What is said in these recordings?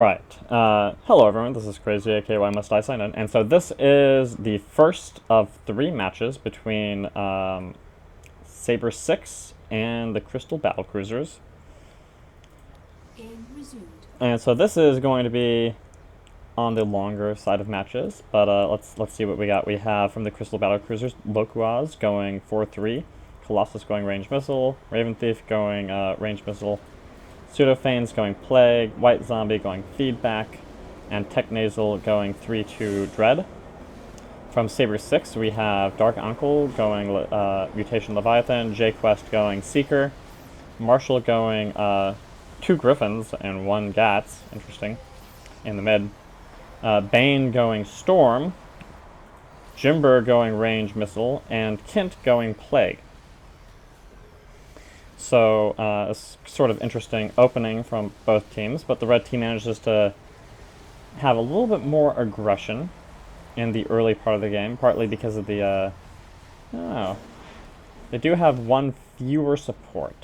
Right. Hello everyone, this is Crazy, aka Why Must I Sign In. And so this is the first of three matches between Sabre6 and the Crystal Battlecruisers. Game resumed. And so this is going to be on the longer side of matches, but let's see what we got. We have from the Crystal Battlecruisers, Lokuaz going 4-3, Colossus going range missile, Raven Thief going range missile, Pseudophanes going Plague, White Zombie going Feedback, and Tech Nasal going 3-2 Dread. From Sabre6, we have Dark Uncle going Mutation Leviathan, J-Quest going Seeker, Marshall going 2 Griffins and 1 Gats, interesting, in the mid. Bane going Storm, Jimber going Range Missile, and Kint going Plague. So it's sort of interesting opening from both teams, but the red team manages to have a little bit more aggression in the early part of the game, partly because of the, oh, they do have 1 fewer support.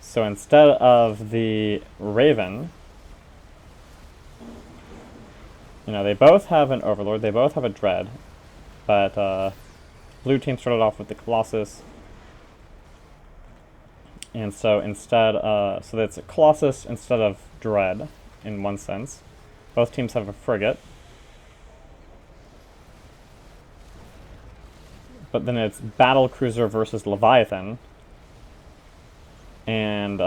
So instead of the Raven, they both have an Overlord, they both have a Dread, but blue team started off with the Colossus. And so instead, so that's a Colossus instead of Dread, in one sense. Both teams have a frigate. But then it's Battlecruiser versus Leviathan. And,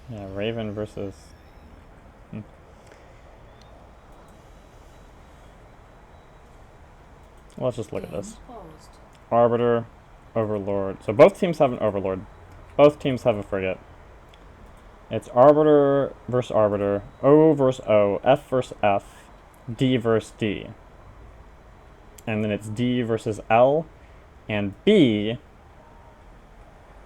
yeah, Raven versus... Let's just look at this. Arbiter, Overlord. So both teams have an Overlord. Both teams have a frigate. It's Arbiter versus Arbiter, O versus O, F versus F, D versus D. And then it's D versus L, and B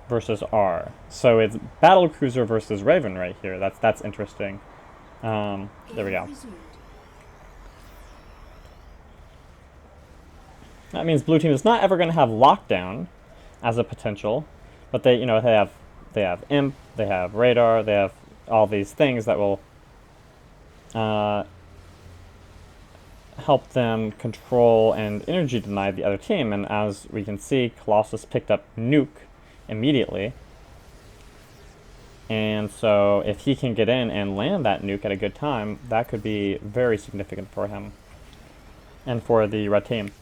versus R. So it's Battlecruiser versus Raven right here. That's interesting. There we go. That means blue team is not ever going to have lockdown as a potential, but they have imp, they have radar, they have all these things that will help them control and energy deny the other team. And as we can see, Colossus picked up nuke immediately. And so if he can get in and land that nuke at a good time, that could be very significant for him and for the red team.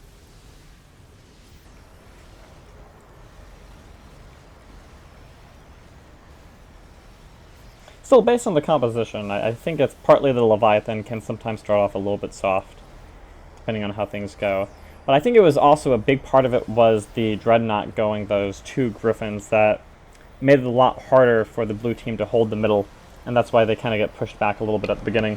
Still, based on the composition, I think it's partly the Leviathan can sometimes start off a little bit soft, depending on how things go. But I think it was also a big part of it was the Dreadnought going those 2 Griffins that made it a lot harder for the blue team to hold the middle, and that's why they kind of get pushed back a little bit at the beginning.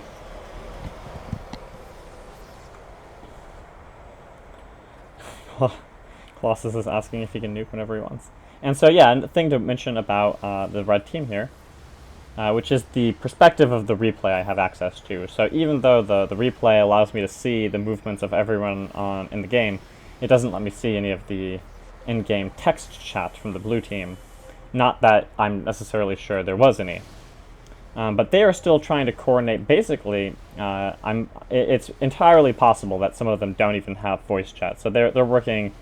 Colossus is asking if he can nuke whenever he wants. And so, yeah, a thing to mention about the red team here, which is the perspective of the replay I have access to. So even though the replay allows me to see the movements of everyone in the game, it doesn't let me see any of the in-game text chat from the blue team. Not that I'm necessarily sure there was any. But they are still trying to coordinate. Basically, it's entirely possible that some of them don't even have voice chat. So they're working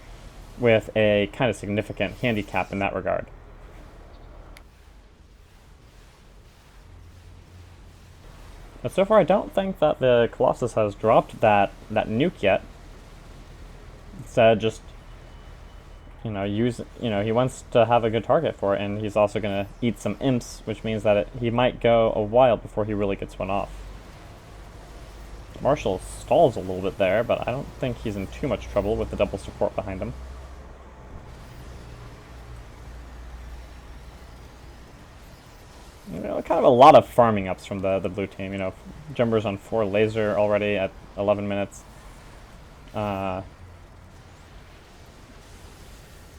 with a kind of significant handicap in that regard. But so far, I don't think that the Colossus has dropped that nuke yet. Instead, just he wants to have a good target for it, and he's also going to eat some imps, which means that he might go a while before he really gets one off. Marshall stalls a little bit there, but I don't think he's in too much trouble with the double support behind him. Kind of a lot of farming ups from the blue team. Jumper's on 4 laser already at 11 minutes.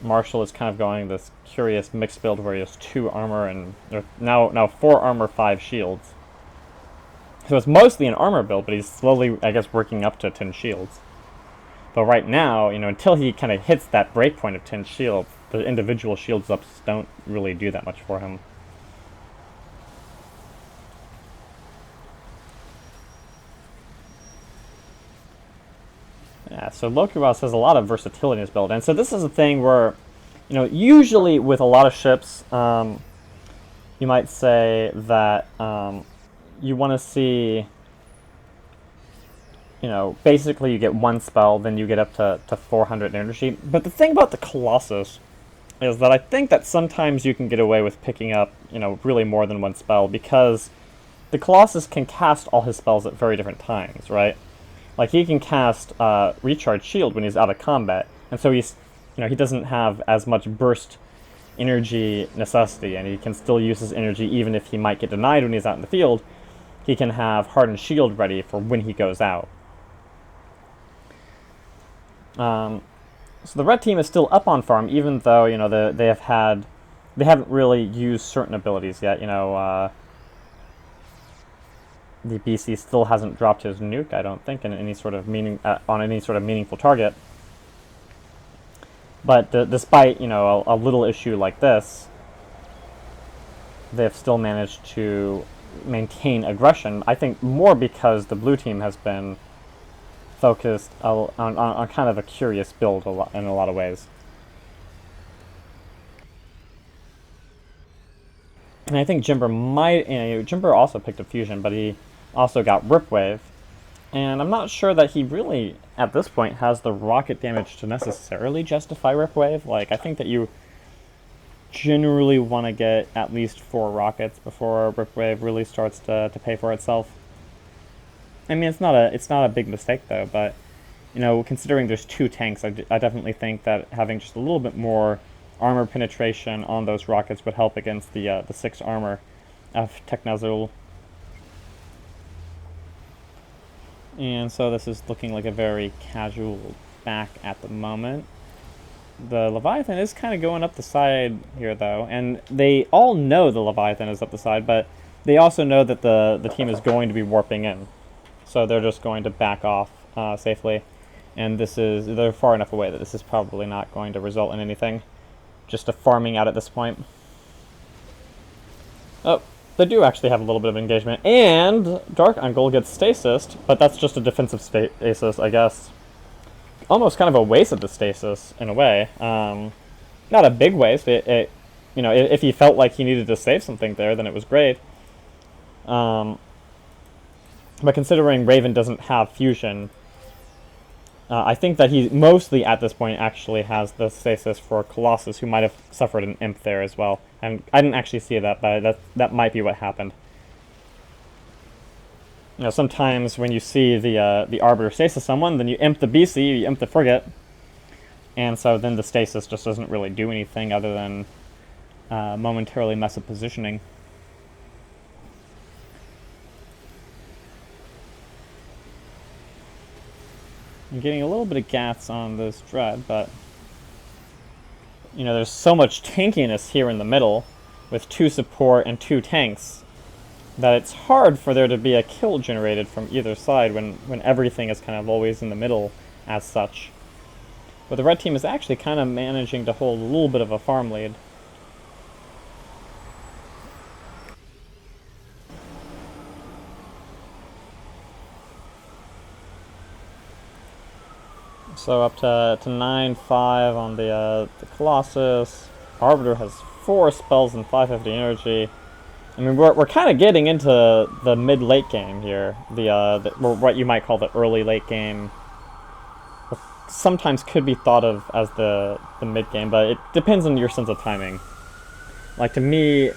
Marshall is kind of going this curious mixed build where he has 2 armor and now 4 armor, 5 shields. So it's mostly an armor build, but he's slowly, I guess, working up to 10 shields. But right now, until he kind of hits that breakpoint of 10 shields, the individual shields ups don't really do that much for him. Yeah, so Lokuras has a lot of versatility in his build, and so this is a thing where, usually with a lot of ships, you might say that you want to see, basically you get one spell, then you get up to 400 energy. But the thing about the Colossus is that I think that sometimes you can get away with picking up, really more than one spell, because the Colossus can cast all his spells at very different times, right? Like, he can cast Recharge Shield when he's out of combat, and so he's, he doesn't have as much burst energy necessity, and he can still use his energy even if he might get denied when he's out in the field. He can have Hardened Shield ready for when he goes out. So the red team is still up on farm, even though, they haven't really used certain abilities yet, the BC still hasn't dropped his nuke, I don't think, in any sort of on any sort of meaningful target. But despite a little issue like this, they've still managed to maintain aggression. I think more because the blue team has been focused on kind of a curious build in a lot of ways. And I think Jimber Jimber also picked up Fusion, but he also got Rip Wave. And I'm not sure that he really, at this point, has the rocket damage to necessarily justify Rip Wave. Like, I think that you generally want to get at least 4 rockets before Rip Wave really starts to pay for itself. I mean, it's not a big mistake, though, but, considering there's 2 tanks, I definitely think that having just a little bit more armor penetration on those rockets would help against the 6 armor of Technazul. And so this is looking like a very casual back at the moment. The Leviathan is kind of going up the side here, though, and they all know the Leviathan is up the side, but they also know that the team is going to be warping in. So they're just going to back off safely. And they're far enough away that this is probably not going to result in anything. Just a farming out at this point. Oh, they do actually have a little bit of engagement. And Dark Uncle gets stasis, but that's just a defensive stasis, I guess. Almost kind of a waste of the stasis, in a way. Not a big waste. If he felt like he needed to save something there, then it was great. But considering Raven doesn't have fusion, I think that he mostly, at this point, actually has the stasis for Colossus, who might have suffered an imp there as well. And I didn't actually see that, but that might be what happened. Sometimes when you see the Arbiter stasis someone, then you imp the BC, you imp the frigate, and so then the stasis just doesn't really do anything other than momentarily mess up positioning. I'm getting a little bit of gats on this Dread, but there's so much tankiness here in the middle with 2 support and 2 tanks that it's hard for there to be a kill generated from either side when everything is kind of always in the middle as such. But the red team is actually kind of managing to hold a little bit of a farm lead. So up to 9-5 on the Colossus. Arbiter has 4 spells and 550 energy. I mean, we're kind of getting into the mid-late game here. What you might call the early-late game. Sometimes could be thought of as the mid-game, but it depends on your sense of timing. Like, to me,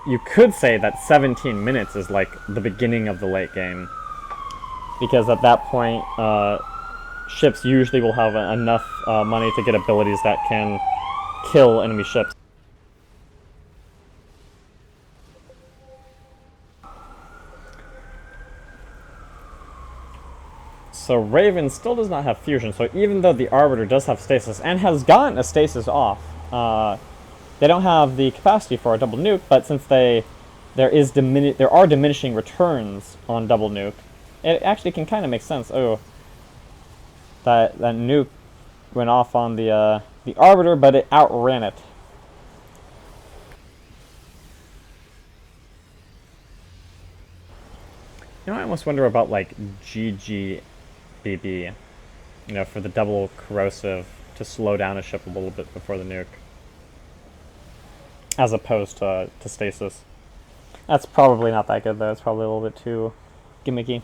you could say that 17 minutes is like the beginning of the late game. Because at that point, ships usually will have enough money to get abilities that can kill enemy ships. So Raven still does not have fusion, so even though the Arbiter does have stasis, and has gotten a stasis off, they don't have the capacity for a double nuke, but since there are diminishing returns on double nuke, it actually can kind of make sense. Oh, That nuke went off on the Arbiter, but it outran it. You know, I almost wonder about like GGBB, you know, for the double corrosive to slow down a ship a little bit before the nuke, as opposed to stasis. That's probably not that good though. It's probably a little bit too gimmicky.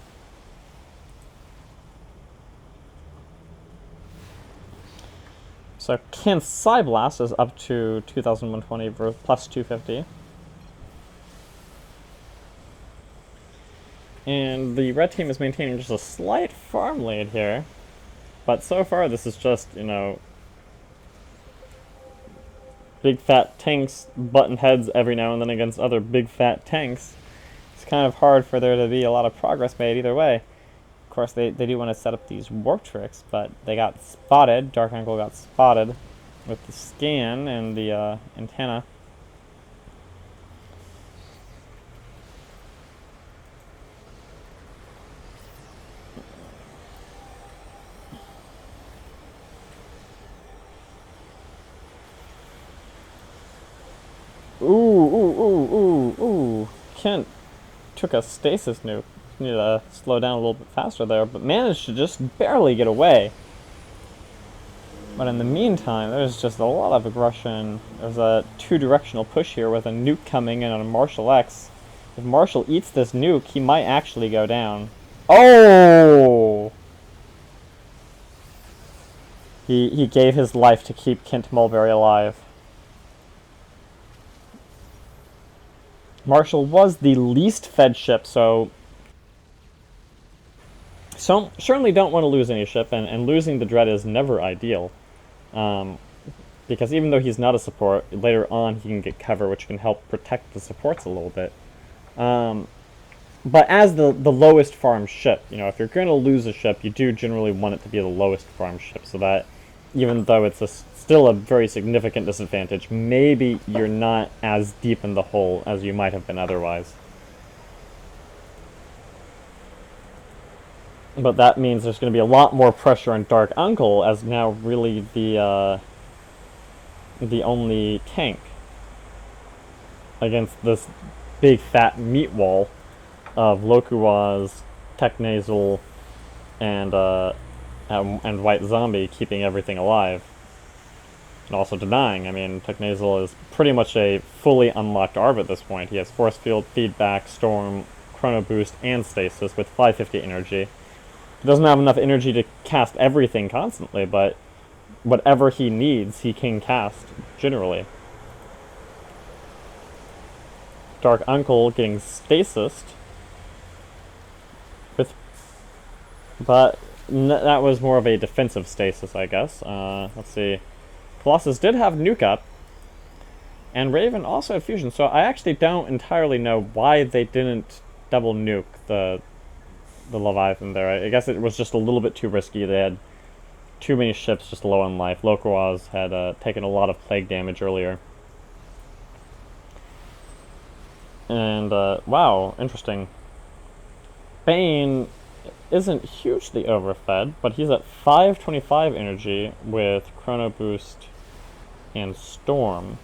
So Sabre6 is up to 2,120 plus 250. And the red team is maintaining just a slight farm lead here. But so far this is just, you know, big fat tanks button heads every now and then against other big fat tanks. It's kind of hard for there to be a lot of progress made either way. Of course, they do want to set up these warp tricks, but they got spotted. Dark Uncle got spotted with the scan and the antenna. Ooh. Kent took a stasis nuke. Need to slow down a little bit faster there, but managed to just barely get away. But in the meantime, there's just a lot of aggression. There's a two-directional push here with a nuke coming in on a Marshall X. If Marshall eats this nuke, he might actually go down. Oh! He gave his life to keep Kent Mulberry alive. Marshall was the least fed ship, so certainly don't want to lose any ship, and losing the Dread is never ideal. Because even though he's not a support, later on he can get cover, which can help protect the supports a little bit. But as the lowest farm ship, you know, if you're going to lose a ship, you do generally want it to be the lowest farm ship, so that even though it's still a very significant disadvantage, maybe you're not as deep in the hole as you might have been otherwise. But that means there's going to be a lot more pressure on Dark Uncle, as now really the only tank against this big fat meat wall of Lokuaz, Technasal, and White Zombie keeping everything alive. And also denying. I mean, Technasal is pretty much a fully unlocked Arb at this point. He has Force Field, Feedback, Storm, Chrono Boost, and Stasis with 550 energy. He doesn't have enough energy to cast everything constantly, but whatever he needs, he can cast, generally. Dark Uncle getting Stasis, but that was more of a defensive stasis, I guess. Let's see. Colossus did have Nuke up, and Raven also had Fusion, so I actually don't entirely know why they didn't double nuke the Leviathan there. I guess it was just a little bit too risky. They had too many ships just low on life. Lokuaz had taken a lot of plague damage earlier. And, wow, interesting. Bane isn't hugely overfed, but he's at 525 energy with Chrono Boost and Storm.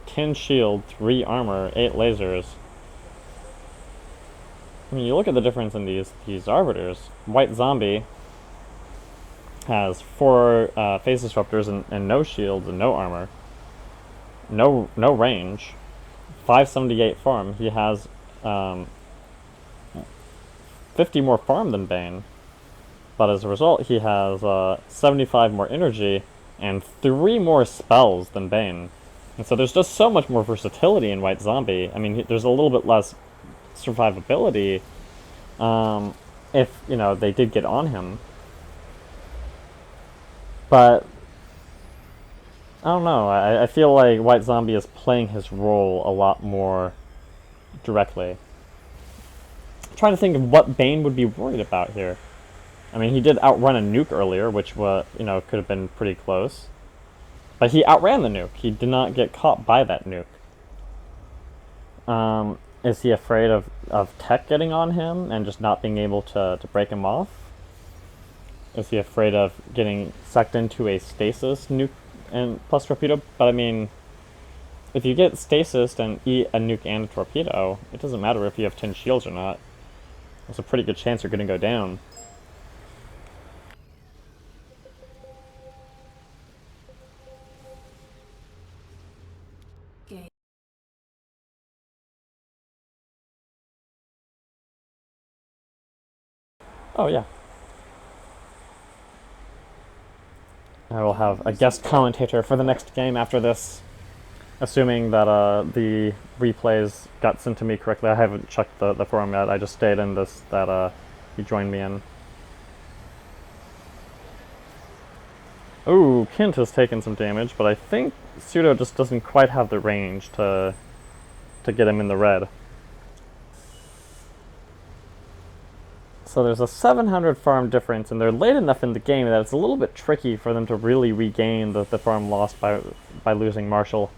10 shield, 3 armor, 8 lasers. I mean, you look at the difference in these Arbiters. White Zombie has 4 phase disruptors and no shields and no armor. No range. 578 farm. He has 50 more farm than Bane, but as a result he has 75 more energy and 3 more spells than Bane. And so there's just so much more versatility in White Zombie. I mean, there's a little bit less survivability if, you know, they did get on him. But I don't know, I feel like White Zombie is playing his role a lot more directly. I'm trying to think of what Bane would be worried about here. I mean, he did outrun a nuke earlier, which was, you know, could have been pretty close. But he outran the nuke. He did not get caught by that nuke. Is he afraid of Tech getting on him and just not being able to break him off? Is he afraid of getting sucked into a stasis nuke and plus torpedo? But I mean, if you get stasis and eat a nuke and a torpedo, it doesn't matter if you have 10 shields or not. There's a pretty good chance you're going to go down. Oh, yeah. I will have a guest commentator for the next game after this, assuming that the replays got sent to me correctly. I haven't checked the forum yet. I just stayed in this that he joined me in. Ooh, Kint has taken some damage, but I think Pseudo just doesn't quite have the range to get him in the red. So there's a 700 farm difference, and they're late enough in the game that it's a little bit tricky for them to really regain the farm lost by losing Marshall.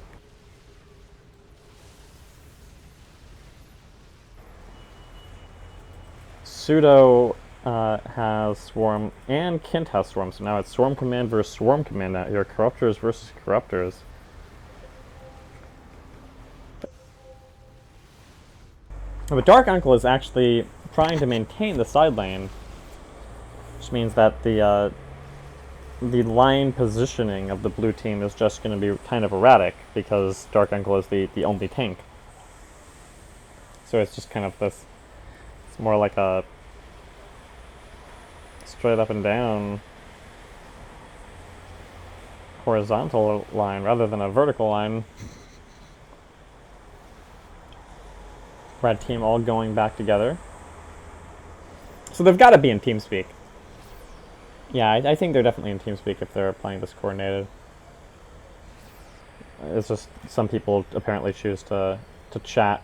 Pseudo has Swarm, and Kint has Swarm, so now it's Swarm Command versus Swarm Command out here. Corruptors versus Corruptors. But Dark Uncle is actually trying to maintain the side lane, which means that the line positioning of the blue team is just going to be kind of erratic because Dark Uncle is the only tank. So it's just kind of this, it's more like a straight up and down horizontal line rather than a vertical line. Red team all going back together. So they've got to be in TeamSpeak. Yeah, I think they're definitely in TeamSpeak if they're playing this coordinated. It's just some people apparently choose to chat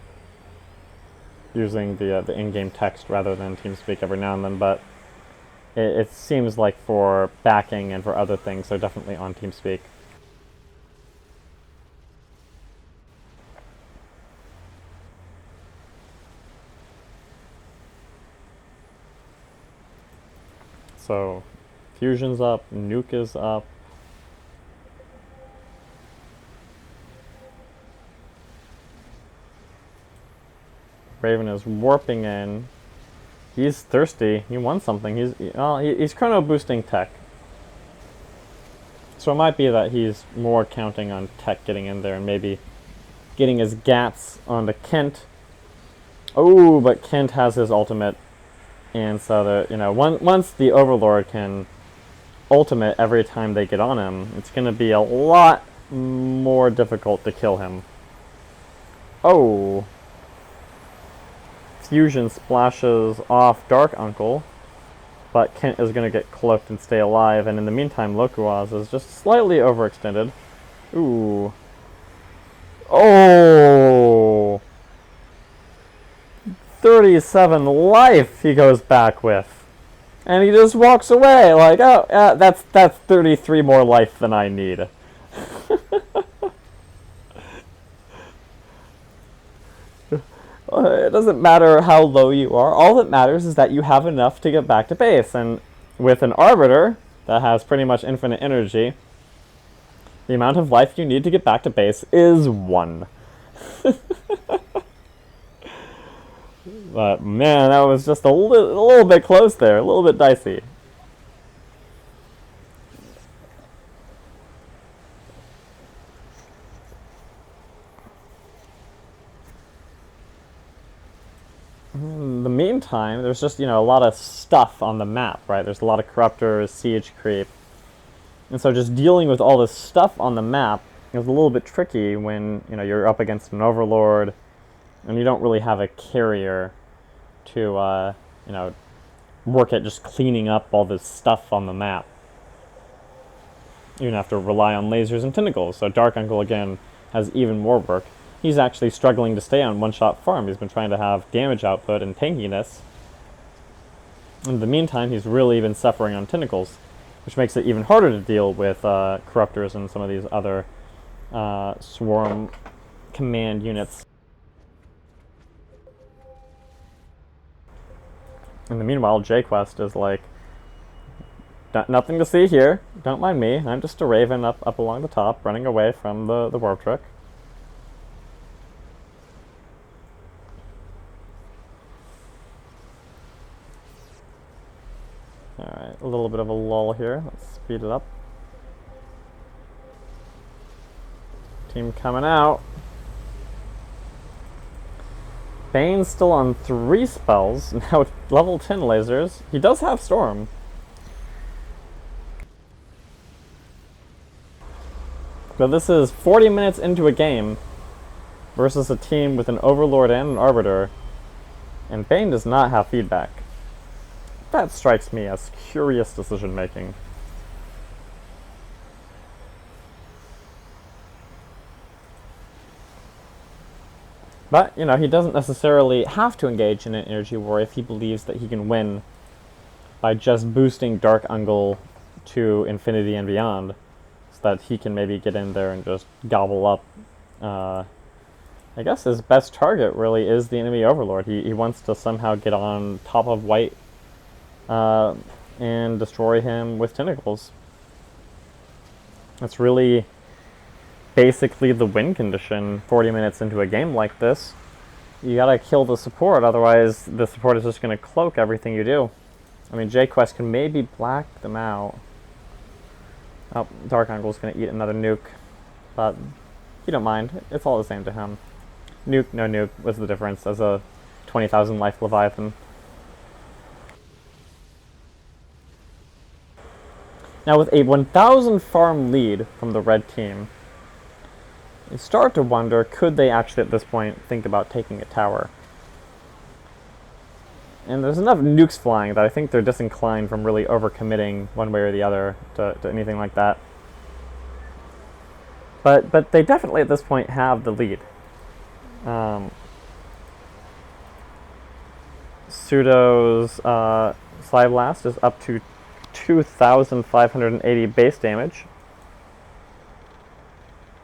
using the in-game text rather than TeamSpeak every now and then, but it seems like for backing and for other things, they're definitely on TeamSpeak. So, Fusion's up, Nuke is up. Raven is warping in. He's thirsty. He wants something. He's chrono boosting tech. So it might be that he's more counting on tech getting in there and maybe getting his gats onto Kent. Oh, but Kent has his ultimate. And so once the Overlord can ultimate every time they get on him, it's going to be a lot more difficult to kill him. Oh. Fusion splashes off Dark Uncle, but Kent is going to get cloaked and stay alive, and in the meantime Lokuaz is just slightly overextended. Ooh. Oh! 37 life he goes back with. And he just walks away like, oh, that's 33 more life than I need. It doesn't matter how low you are. All that matters is that you have enough to get back to base. And with an Arbiter that has pretty much infinite energy, the amount of life you need to get back to base is 1. But man, that was just a little bit close there, a little bit dicey. In the meantime, there's just, a lot of stuff on the map, right? There's a lot of Corruptors, siege creep. And so just dealing with all this stuff on the map is a little bit tricky when, you're up against an Overlord and you don't really have a carrier to, work at just cleaning up all this stuff on the map. You're going to have to rely on lasers and tentacles. So Dark Uncle, again, has even more work. He's actually struggling to stay on one-shot farm. He's been trying to have damage output and tankiness. In the meantime, he's really been suffering on tentacles, which makes it even harder to deal with Corruptors and some of these other swarm command units. In the meanwhile, J-Quest is like Nothing to see here. Don't mind me. I'm just a raven up along the top, running away from the warp trick. Alright, a little bit of a lull here. Let's speed it up. Team coming out. Bane's still on 3 spells, now with level 10 lasers. He does have Storm. But this is 40 minutes into a game versus a team with an Overlord and an Arbiter, and Bane does not have feedback. That strikes me as curious decision making. But, you know, he doesn't necessarily have to engage in an energy war if he believes that he can win by just boosting Dark Ungle to infinity and beyond, so that he can maybe get in there and just gobble up. I guess his best target really is the enemy Overlord. He wants to somehow get on top of White and destroy him with tentacles. That's really basically the win condition 40 minutes into a game like this. You gotta kill the support, otherwise the support is just gonna cloak everything you do. I mean, J-Quest can maybe black them out. Oh, Dark Ungle's gonna eat another nuke, but you don't mind. It's all the same to him. Nuke, no nuke, what's the difference as a 20,000 life Leviathan? Now with a 1,000 farm lead from the red team, you start to wonder, could they actually at this point think about taking a tower? And there's enough nukes flying that I think they're disinclined from really overcommitting one way or the other to anything like that. But they definitely at this point have the lead. Pseudo's Sabre6 is up to 2,580 base damage.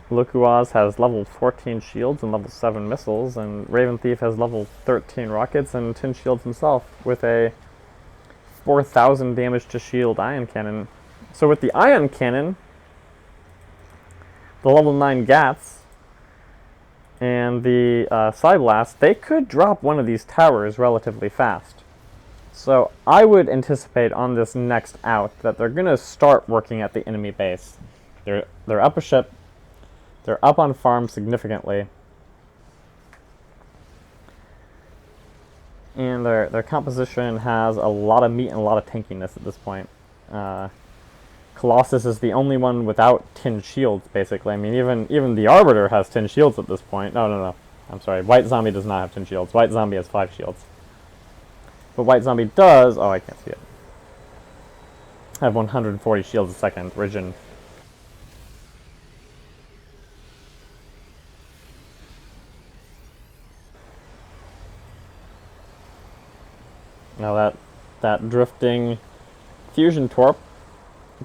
Lukuaz has level 14 shields and level 7 missiles, and Raven Thief has level 13 rockets and 10 shields himself with a 4,000 damage to shield ion cannon. So with the ion cannon, the level 9 Gats, and the Sabre6, they could drop one of these towers relatively fast. So I would anticipate on this next out that they're going to start working at the enemy base. They're up a ship. They're up on farm significantly. And their composition has a lot of meat and a lot of tankiness at this point. Colossus is the only one without 10 shields, basically. I mean, even the Arbiter has 10 shields at this point. No. I'm sorry. White Zombie does not have 10 shields. White Zombie has 5 shields. But White Zombie does... Oh, I can't see it. Have 140 shields a second. Rigid. Now that drifting fusion torp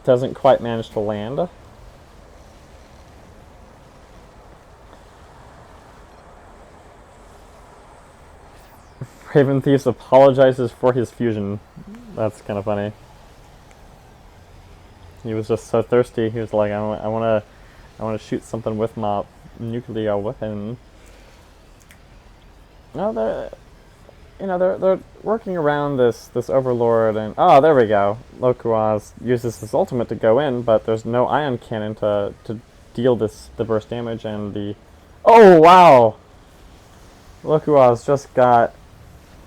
doesn't quite manage to land. Raven Thieves apologizes for his fusion. That's kind of funny. He was just so thirsty. He was like, I want to shoot something with my nuclear weapon. No, they're working around this Overlord, and oh, there we go. Lukuaz uses his ultimate to go in, but there's no ion cannon to deal the burst damage, and the... Oh, wow! Lukuaz just got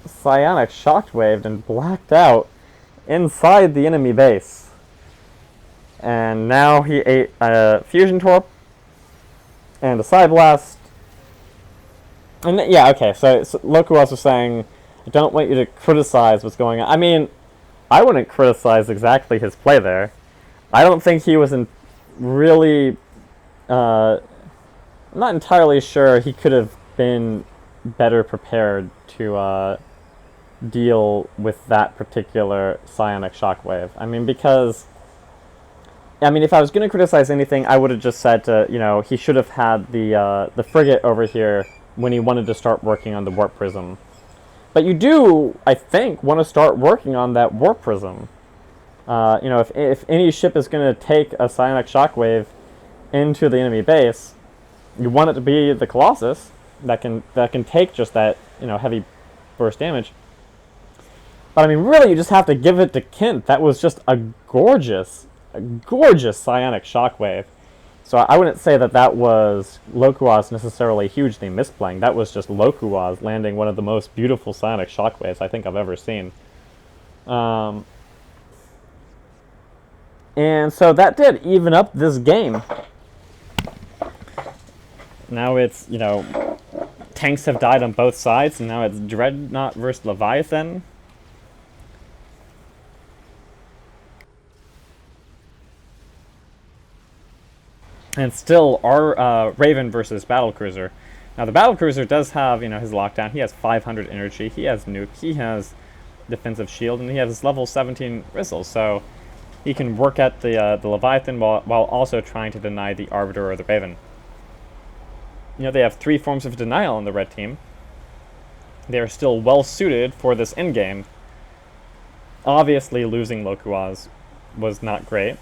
psionic shockwaved and blacked out inside the enemy base. And now he ate a fusion torp and a Sabre6. And yeah, okay, so Lukuaz was saying, I don't want you to criticize what's going on. I mean, I wouldn't criticize exactly his play there. I don't think he was really... I'm not entirely sure he could have been better prepared to deal with that particular psionic shockwave. I mean, because... I mean, if I was going to criticize anything, I would have just said to, he should have had the frigate over here when he wanted to start working on the warp prism. But you do, I think, want to start working on that warp prism. You know, if any ship is going to take a psionic shockwave into the enemy base, you want it to be the Colossus that can take just that, you know, heavy burst damage. But I mean, really, you just have to give it to Kent. That was just a gorgeous psionic shockwave. So I wouldn't say that was Lokuaz necessarily hugely misplaying. That was just Lokuaz landing one of the most beautiful psionic shockwaves I think I've ever seen. And so that did even up this game. Now it's, you know, tanks have died on both sides, and now it's Dreadnought versus Leviathan. And still our Raven versus Battlecruiser. Now the Battlecruiser does have, you know, his lockdown. He has 500 energy. He has nuke. He has defensive shield, and he has level 17 Rizzle. So he can work at the Leviathan while also trying to deny the Arbiter or the Raven. You know, they have 3 forms of denial on the red team. They are still well suited for this endgame. Obviously, losing Lokuaz was not great,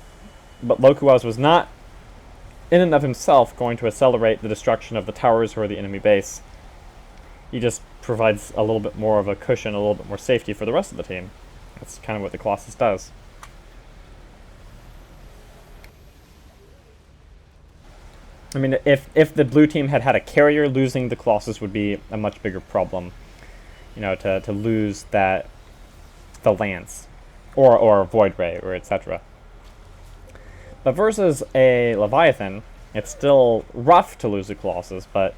but Lokuaz was not in and of himself going to accelerate the destruction of the towers or the enemy base. He just provides a little bit more of a cushion, a little bit more safety for the rest of the team. That's kind of what the Colossus does. I mean, if the blue team had had a carrier, losing the Colossus would be a much bigger problem. You know, to lose the Lance, or Void Ray, or etc. But versus a Leviathan, it's still rough to lose a Colossus, but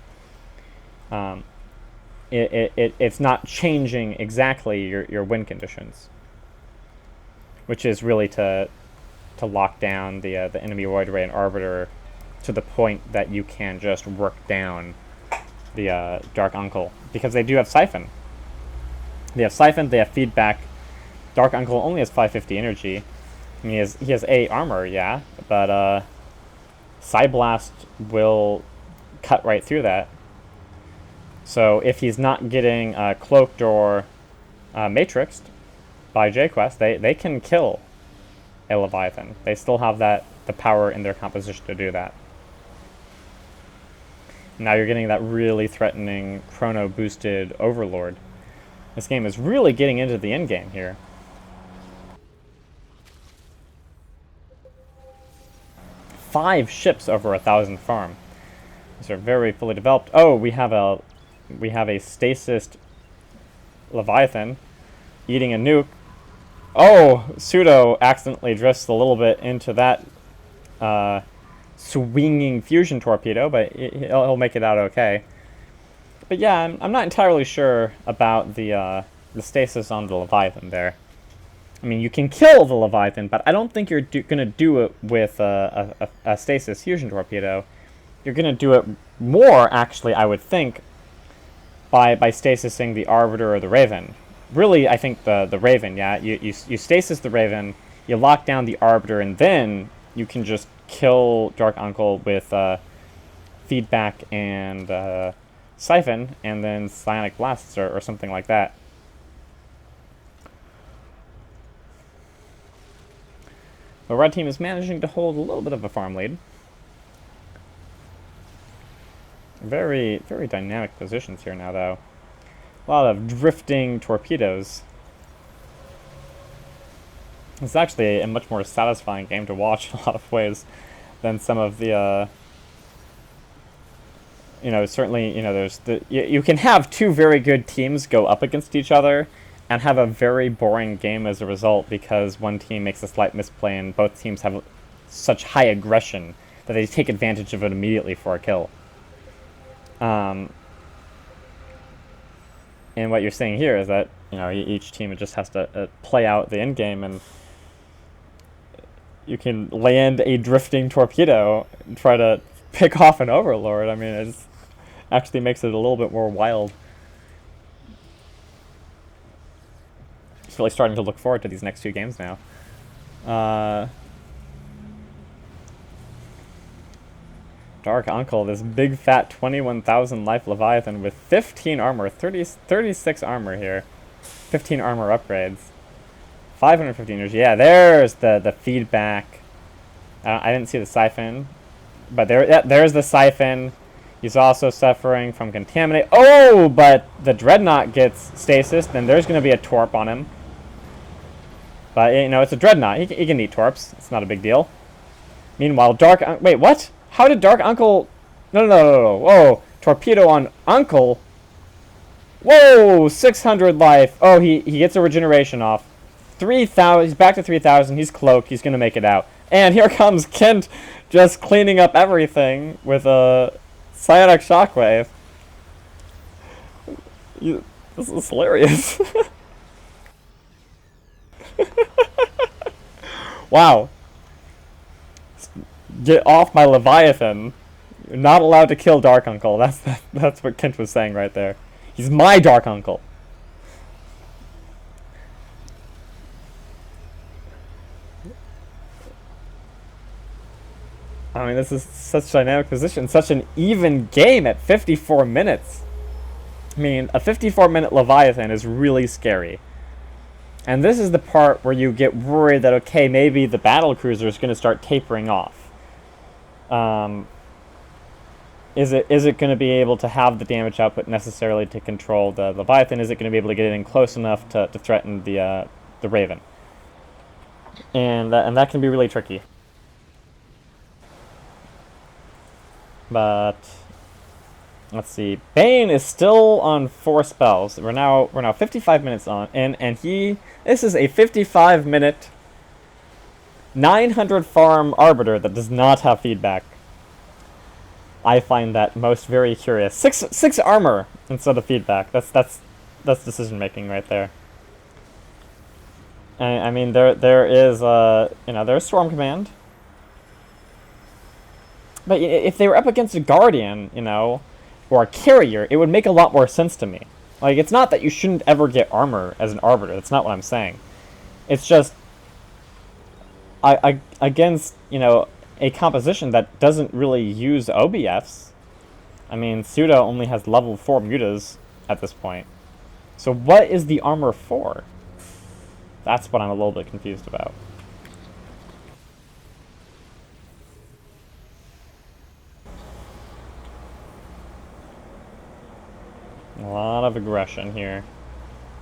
it's not changing exactly your win conditions, which is really to lock down the enemy Void Ray and Arbiter to the point that you can just work down the Dark Uncle, because they do have Siphon. They have Siphon, they have feedback. Dark Uncle only has 550 energy. I mean, he has 8 armor, yeah, but Psyblast will cut right through that. So if he's not getting cloaked or matrixed by J-Quest, they can kill a Leviathan. They still have the power in their composition to do that. Now you're getting that really threatening chrono-boosted Overlord. This game is really getting into the endgame here. Five ships over 1,000 farm. These are very fully developed. Oh, we have a stasis Leviathan eating a nuke. Oh, Pseudo accidentally drifts a little bit into that swinging fusion torpedo, but he'll make it out okay. But yeah, I'm not entirely sure about the stasis on the Leviathan there. I mean, you can kill the Leviathan, but I don't think you're going to do it with a stasis fusion torpedo. You're going to do it more, actually, I would think, by stasising the Arbiter or the Raven. Really, I think the Raven, yeah. You stasis the Raven, you lock down the Arbiter, and then you can just kill Dark Uncle with feedback and Siphon, and then Psionic Blasts or something like that. The red team is managing to hold a little bit of a farm lead. Very, very dynamic positions here now, though. A lot of drifting torpedoes. It's actually a much more satisfying game to watch in a lot of ways than some of the, you know, certainly, you know, there's you can have two very good teams go up against each other and have a very boring game as a result, because one team makes a slight misplay and both teams have such high aggression that they take advantage of it immediately for a kill. And what you're seeing here is that, you know, each team just has to play out the end game, and you can land a drifting torpedo and try to pick off an Overlord. I mean, it just actually makes it a little bit more wild. Just really starting to look forward to these next two games now. Dark Uncle, this big fat 21,000 life Leviathan with 15 armor, 36 armor here. 15 armor upgrades. 550 energy. Yeah, there's the feedback. I didn't see the siphon, but there's the siphon. He's also suffering from contaminate. Oh, but the dreadnought gets stasis. Then there's going to be a torp on him. But you know, it's a dreadnought. He can eat torps. It's not a big deal. Meanwhile, wait, what? How did Dark Uncle? No. Whoa, torpedo on Uncle. Whoa, 600 life. Oh, he gets a regeneration off. 3,000. He's back to 3,000. He's cloaked. He's gonna make it out. And here comes Kent, just cleaning up everything with a psionic shockwave. This is hilarious. Wow. Get off my Leviathan. You're not allowed to kill Dark Uncle. That's what Kent was saying right there. He's my Dark Uncle. I mean, this is such a dynamic position, such an even game at 54 minutes. I mean, a 54-minute Leviathan is really scary. And this is the part where you get worried that, okay, maybe the Battlecruiser is going to start tapering off. Is it going to be able to have the damage output necessarily to control the Leviathan? Is it going to be able to get in close enough to threaten the Raven? And that can be really tricky. But let's see. Bane is still on 4 spells. We're now 55 minutes on, and this is a 55-minute 900 farm Arbiter that does not have feedback. I find that most very curious. Six armor instead of feedback. That's decision making right there. I mean, there is there's Storm Command. But if they were up against a Guardian, or a Carrier, it would make a lot more sense to me. Like, it's not that you shouldn't ever get armor as an Arbiter. That's not what I'm saying. It's just, against, a composition that doesn't really use OBFs. I mean, Suda only has level 4 mutas at this point. So what is the armor for? That's what I'm a little bit confused about. A lot of aggression here.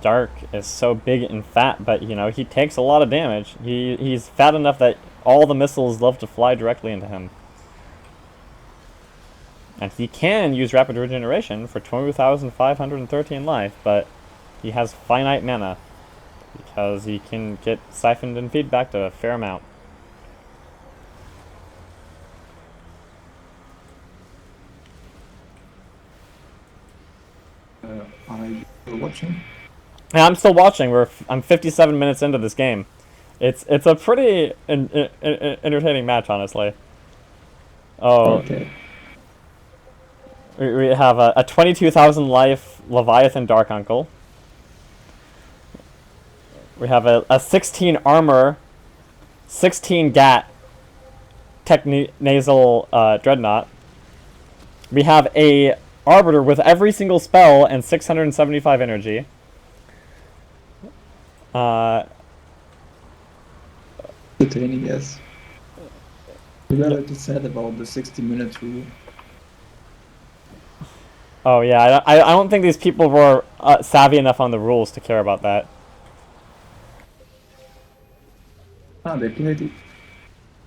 Dark is so big and fat, but he takes a lot of damage. He's fat enough that all the missiles love to fly directly into him. And he can use rapid regeneration for 2,513 life, but he has finite mana because he can get siphoned and feedback to a fair amount. Are you still watching? Yeah, I'm still watching. I'm 57 minutes into this game. It's a pretty entertaining match, honestly. Oh, Okay. we have a 22,000 life Leviathan Dark Uncle. We have a 16 armor, 16 GAT Nasal Dreadnought. We have a Arbiter with every single spell and 675 energy. Entertaining, yes. You got to said about the 60-minute rule. Oh yeah, I don't think these people were savvy enough on the rules to care about that. They played it.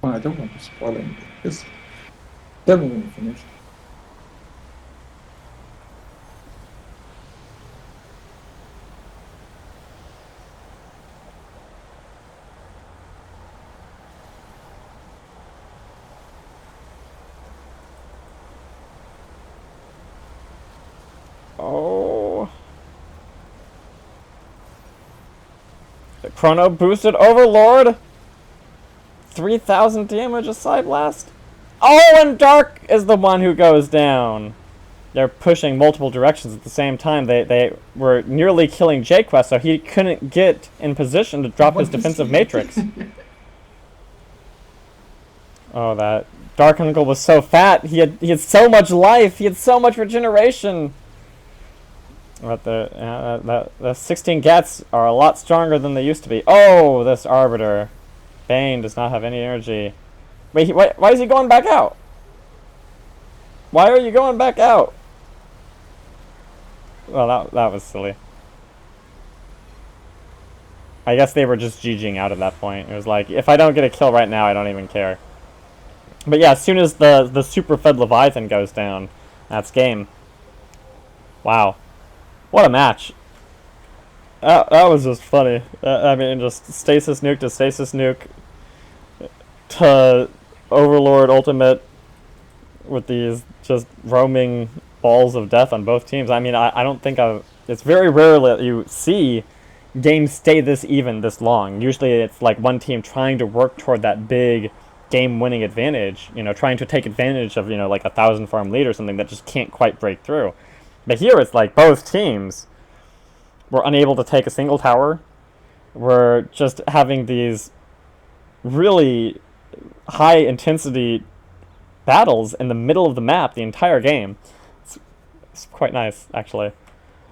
Oh, I don't want to spoil it. Just tell me when you finish. Oh. The Chrono boosted Overlord. 3,000 damage a side blast. Oh, and Dark is the one who goes down. They're pushing multiple directions at the same time. They were nearly killing J-Quest, so he couldn't get in position to drop his defensive matrix. Oh, that Dark Uncle was so fat. He had so much life. He had so much regeneration. But the 16 Gats are a lot stronger than they used to be. Oh, this Arbiter. Bane does not have any energy. Wait, why is he going back out? Why are you going back out? Well, that was silly. I guess they were just GGing out at that point. It was like, if I don't get a kill right now, I don't even care. But yeah, as soon as the super fed Leviathan goes down, that's game. Wow. What a match. That was just funny. I mean, just stasis nuke to stasis nuke to Overlord ultimate with these just roaming balls of death on both teams. I mean, I don't think it's very rare that you see games stay this even this long. Usually it's like one team trying to work toward that big game-winning advantage, trying to take advantage of, like 1,000 farm lead or something that just can't quite break through. But here it's like both teams were unable to take a single tower. We're just having these really high-intensity battles in the middle of the map the entire game. It's quite nice, actually.